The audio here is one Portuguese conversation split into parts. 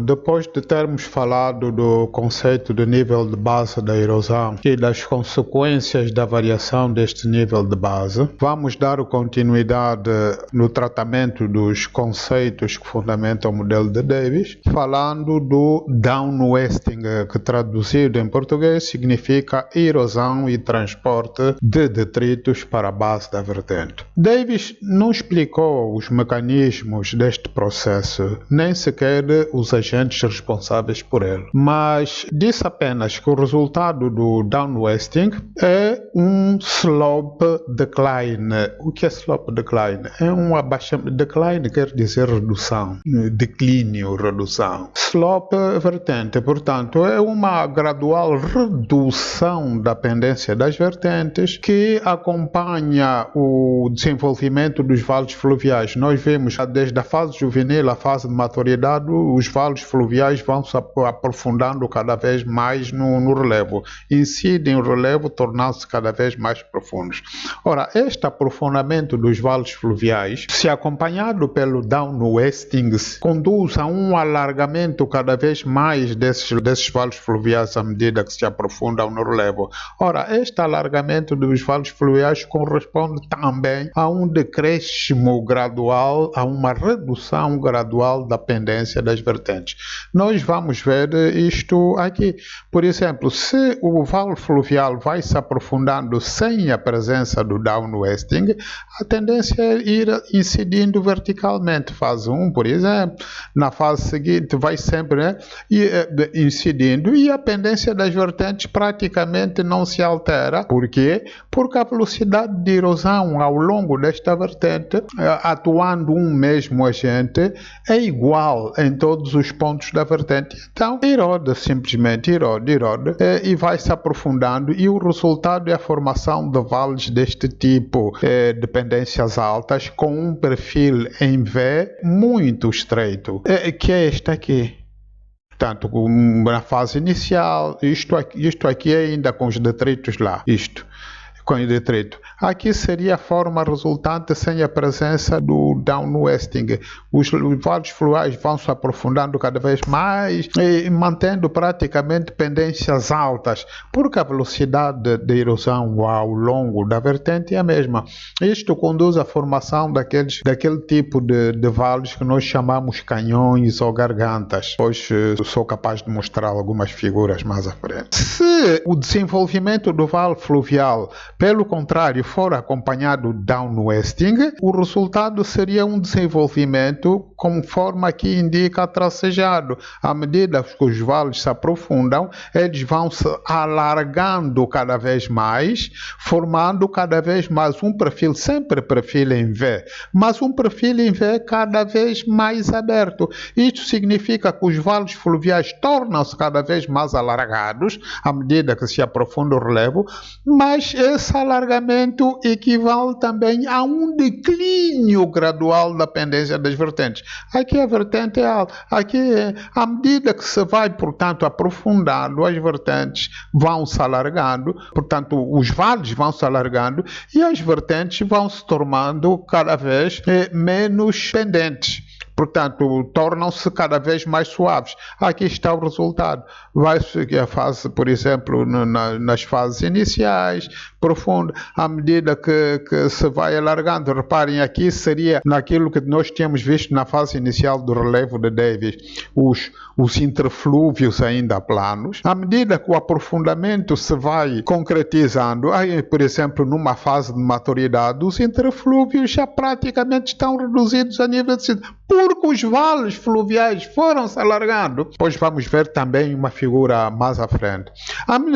Depois de termos falado do conceito de nível de base da erosão e das consequências da variação deste nível de base, vamos dar continuidade no tratamento dos conceitos que fundamentam o modelo de Davis, falando do downwesting, que traduzido em português significa erosão e transporte de detritos para a base da vertente. Davis não explicou os mecanismos deste processo, nem sequer os agentes responsáveis por ele, mas disse apenas que o resultado do downwesting é um slope decline. O que é slope decline? É um abaixamento. Decline quer dizer redução, declínio, redução. Slope vertente, portanto, é uma gradual redução da pendência das vertentes que acompanha o desenvolvimento dos valos fluviais. Nós vemos desde a fase juvenil à fase de maturidade, os valos fluviais vão se aprofundando cada vez mais no relevo, incidem o relevo, tornando-se cada vez mais profundos. Ora, este aprofundamento dos valos fluviais, se acompanhado pelo downwesting, conduz a um alargamento cada vez mais desses valos fluviais à medida que se aprofundam no relevo. Ora, este alargamento dos valos fluviais corresponde também a um decréscimo gradual, a uma redução gradual da pendência das vertentes. Nós vamos ver isto aqui. Por exemplo, se o valo fluvial vai se aprofundando sem a presença do downwesting, a tendência é ir incidindo verticalmente. Fase 1, por exemplo, na fase seguinte vai sempre incidindo e a pendência das vertentes praticamente não se altera. Por quê? Porque a velocidade de erosão ao longo desta vertente, atuando um mesmo agente, é igual em todos os pontos da vertente. Então, erode, simplesmente erode, e vai se aprofundando, e o resultado é a formação de vales deste tipo, de pendências altas, com um perfil em V muito estreito, que é este aqui. Portanto, na fase inicial, isto aqui é ainda com os detritos lá, com o detrito. Aqui seria a forma resultante sem a presença do downwesting. Os valos fluviais vão se aprofundando cada vez mais e mantendo praticamente pendências altas, porque a velocidade de erosão ao longo da vertente é a mesma. Isto conduz à formação daquele tipo de valos que nós chamamos canhões ou gargantas. Pois sou capaz de mostrar algumas figuras mais à frente. Se o desenvolvimento do valo fluvial, pelo contrário, for acompanhado downwesting, o resultado seria um desenvolvimento conforme aqui indica tracejado. À medida que os valos se aprofundam, eles vão se alargando cada vez mais, formando cada vez mais um perfil, sempre perfil em V, mas um perfil em V cada vez mais aberto. Isto significa que os valos fluviais tornam-se cada vez mais alargados à medida que se aprofunda o relevo, mas esse alargamento equivale também a um declínio gradual da pendência das vertentes. Aqui a vertente é alta, aqui à medida que se vai, portanto, aprofundando, as vertentes vão se alargando, portanto, os vales vão se alargando e as vertentes vão se tornando cada vez menos pendentes. Portanto, tornam-se cada vez mais suaves. Aqui está o resultado. Vai-se a fase, por exemplo, nas fases iniciais, profunda, à medida que se vai alargando. Reparem, aqui seria naquilo que nós tínhamos visto na fase inicial do relevo de Davis, os interflúvios ainda planos. À medida que o aprofundamento se vai concretizando, aí, por exemplo, numa fase de maturidade, os interflúvios já praticamente estão reduzidos a nível de porque os vales fluviais foram se alargando. Depois vamos ver também uma figura mais à frente.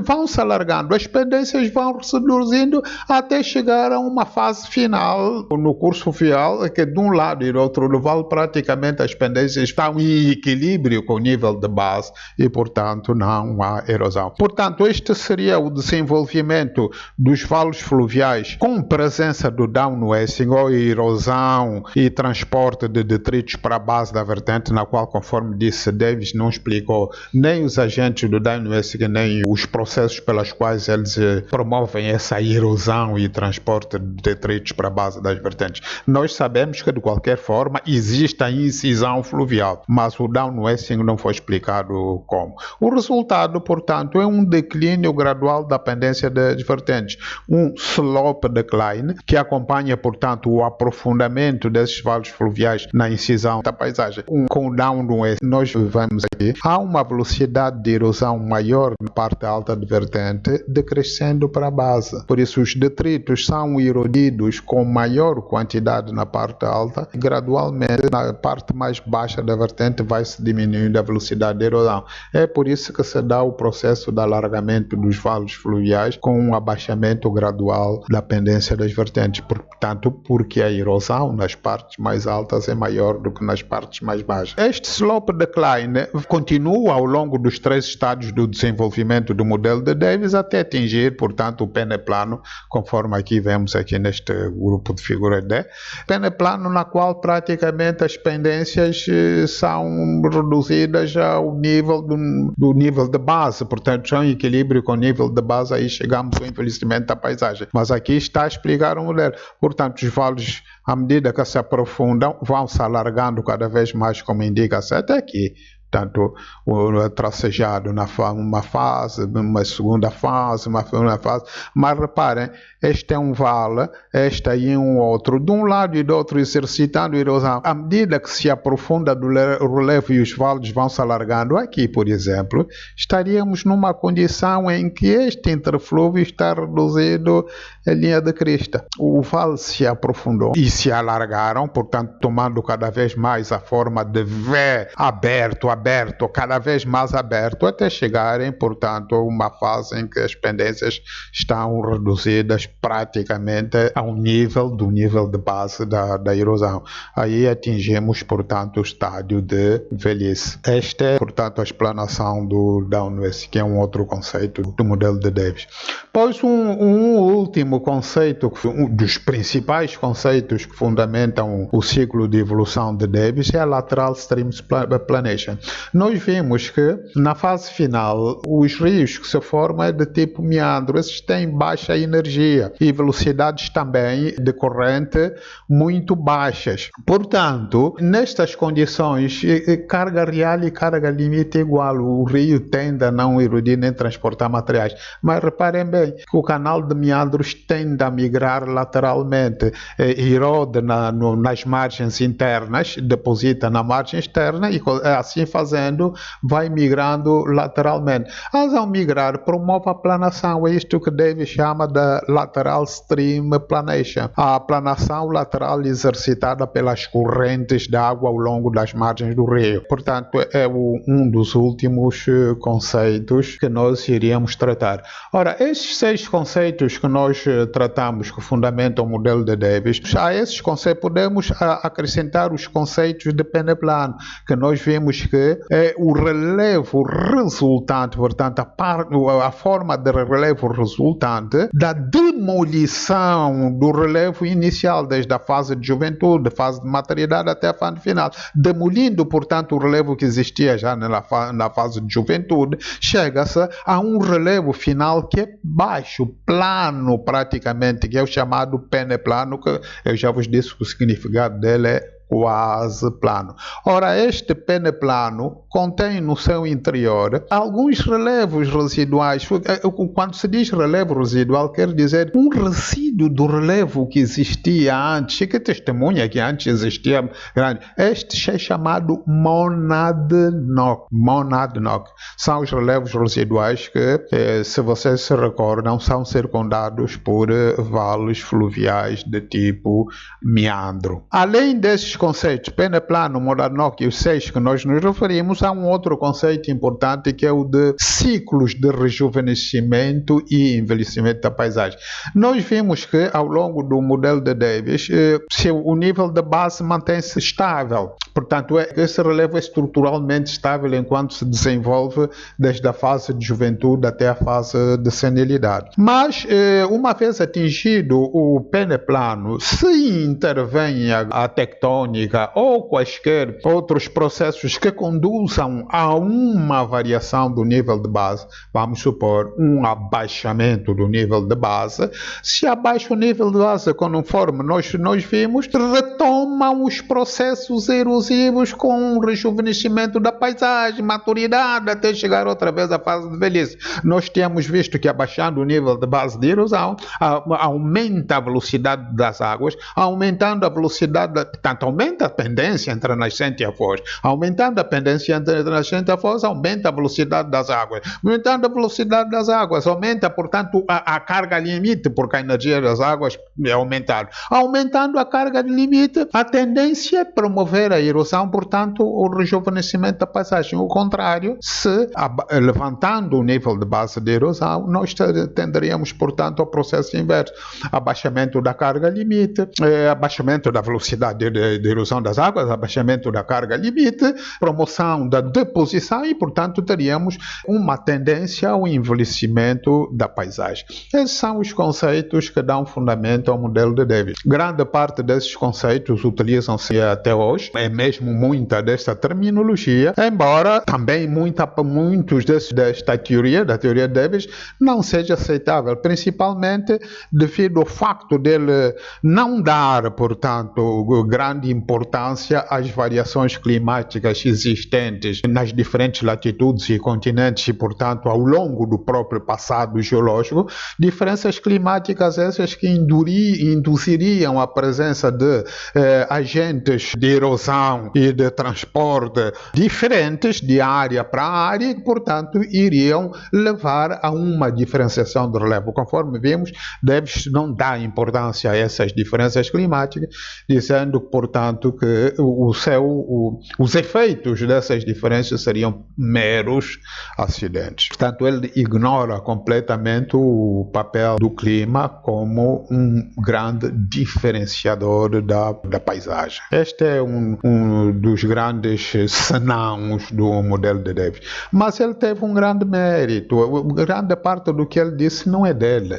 Vão se alargando, as pendências vão se reduzindo até chegar a uma fase final no curso fluvial, que de um lado e do outro do vale praticamente as pendências estão em equilíbrio com o nível de base e, portanto, não há erosão. Portanto, este seria o desenvolvimento dos valos fluviais com presença do downwesting ou erosão e transporte de detritos para a base da vertente, na qual, conforme disse Davis, não explicou nem os agentes do Dynamic, nem os processos pelos quais eles promovem essa erosão e transporte de detritos para a base das vertentes. Nós sabemos que, de qualquer forma, existe a incisão fluvial, mas o downwashing não foi explicado como. O resultado, portanto, é um declínio gradual da pendência das vertentes, um slope decline, que acompanha, portanto, o aprofundamento desses valos fluviais na incisão da paisagem. Com o downwashing, nós vemos aqui, há uma velocidade de erosão maior na parte alta da vertente, decrescendo para a base. Por isso, os detritos são erodidos com maior quantidade na parte alta, e gradualmente, na parte mais baixa da vertente, vai se diminuindo a velocidade de erosão. É por isso que se dá o processo de alargamento dos valos fluviais com um abaixamento gradual da pendência das vertentes. Portanto, porque a erosão nas partes mais altas é maior do que nas partes mais baixas. Este slope decline continua ao longo dos 3 estádios do desenvolvimento do modelo de Davis até atingir, portanto, o peneplano, conforme aqui vemos aqui neste grupo de figura D. Peneplano na qual praticamente as pendências são reduzidas ao nível do nível de base, portanto, são em equilíbrio com o nível de base, aí chegamos ao envelhecimento da paisagem. Mas aqui está a explicar o modelo. Portanto, os valos, à medida que se aprofundam, vão se alargando cada vez mais, como indica-se até aqui. Portanto, o tracejado uma fase, uma segunda fase, uma segunda fase. Mas reparem, este é um vale, este aí é um outro. De um lado e do outro, exercitando a erosão. À medida que se aprofunda do relevo e os vales vão se alargando, aqui, por exemplo, estaríamos numa condição em que este interflúvio está reduzido à linha de crista. O vale se aprofundou e se alargaram, portanto, tomando cada vez mais a forma de V aberto, cada vez mais aberto, até chegarem, portanto, a uma fase em que as pendências estão reduzidas praticamente ao nível de base da erosão. Aí atingimos, portanto, o estádio de velhice. Esta é, portanto, a explanação do downwashing, que é um outro conceito do modelo de Davis. Pois um último conceito, um dos principais conceitos que fundamentam o ciclo de evolução de Davis é a lateral stream planation. Nós vimos que na fase final os rios que se formam é de tipo meandro, esses têm baixa energia e velocidades também de corrente muito baixas. Portanto, nestas condições, carga real e carga limite é igual. O rio tende a não erodir nem transportar materiais. Mas reparem bem que o canal de meandros tende a migrar lateralmente, erode nas margens internas, deposita na margem externa e assim fazendo vai migrando lateralmente. Ao migrar, promove a planação. É isto que Davis chama de lateral stream planation. A planação lateral exercitada pelas correntes de água ao longo das margens do rio. Portanto, é um dos últimos conceitos que nós iríamos tratar. Ora, esses 6 conceitos que nós tratamos, que fundamentam o modelo de Davis, a esses conceitos podemos acrescentar os conceitos de peneplano, que nós vimos que o relevo resultante, portanto, a forma de relevo resultante da demolição do relevo inicial, desde a fase de juventude, fase de maturidade até a fase final, demolindo, portanto, o relevo que existia já na fase de juventude, chega-se a um relevo final que é baixo, plano praticamente, que é o chamado peneplano, que eu já vos disse que o significado dele é quase plano. Ora, este peneplano contém no seu interior alguns relevos residuais. Quando se diz relevo residual, quer dizer um resíduo do relevo que existia antes, que testemunha que antes existia grande. Este é chamado monadnock. Monadnock. São os relevos residuais que, se vocês se recordam, são circundados por vales fluviais de tipo meandro. Além desses conceitos, peneplano, monadnock e os 6 que nós nos referimos, há um outro conceito importante que é o de ciclos de rejuvenescimento e envelhecimento da paisagem. Nós vimos que ao longo do modelo de Davis, o nível de base mantém-se estável. Portanto, esse relevo é estruturalmente estável enquanto se desenvolve desde a fase de juventude até a fase de senilidade. Mas, uma vez atingido o peneplano, se intervém a tectônica tectônica ou quaisquer outros processos que conduzam a uma variação do nível de base, vamos supor um abaixamento do nível de base, se abaixa o nível de base conforme nós vimos, retomam os processos erosivos com um rejuvenescimento da paisagem, maturidade, até chegar outra vez à fase de velhice. Nós temos visto que abaixando o nível de base de erosão, aumenta a velocidade das águas, aumentando a velocidade, portanto, aumenta a pendência entre a nascente e a foz. Aumentando a pendência entre a nascente e a foz, aumenta a velocidade das águas. Aumentando a velocidade das águas, aumenta, portanto, a carga limite, porque a energia das águas é aumentada. Aumentando a carga de limite, a tendência é promover a erosão, portanto, o rejuvenescimento da paisagem. O contrário, se levantando o nível de base de erosão, nós tenderíamos, portanto, ao processo inverso. Abaixamento da carga limite, abaixamento da velocidade de erosão das águas, abaixamento da carga limite, promoção da deposição e, portanto, teríamos uma tendência ao envelhecimento da paisagem. Esses são os conceitos que dão fundamento ao modelo de Davis. Grande parte desses conceitos utilizam-se até hoje, é mesmo muita desta terminologia, embora também muitos desta teoria, da teoria de Davis, não seja aceitável, principalmente devido ao facto dele não dar, portanto, grande importância às variações climáticas existentes nas diferentes latitudes e continentes e, portanto, ao longo do próprio passado geológico, diferenças climáticas essas que induziriam a presença de agentes de erosão e de transporte diferentes de área para área e, portanto, iriam levar a uma diferenciação do relevo. Conforme vimos, Davis não dá importância a essas diferenças climáticas, dizendo, portanto, que os efeitos dessas diferenças seriam meros acidentes. Portanto, ele ignora completamente o papel do clima como um grande diferenciador da paisagem. Este é um dos grandes senãos do modelo de Davis. Mas ele teve um grande mérito. Grande parte do que ele disse não é dele.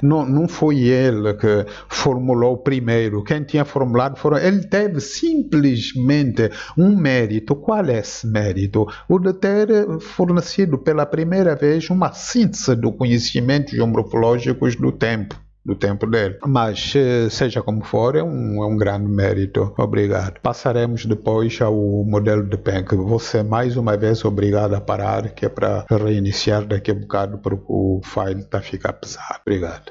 Não foi ele que formulou primeiro. Quem tinha formulado ele teve simplesmente um mérito. Qual é esse mérito? O de ter fornecido pela primeira vez uma síntese de conhecimentos geomorfológicos do tempo dele. Mas, seja como for, é um grande mérito. Obrigado. Passaremos depois ao modelo de Penck. Você, mais uma vez, obrigado a parar, que é para reiniciar daqui a bocado, porque o file está a ficar pesado. Obrigado.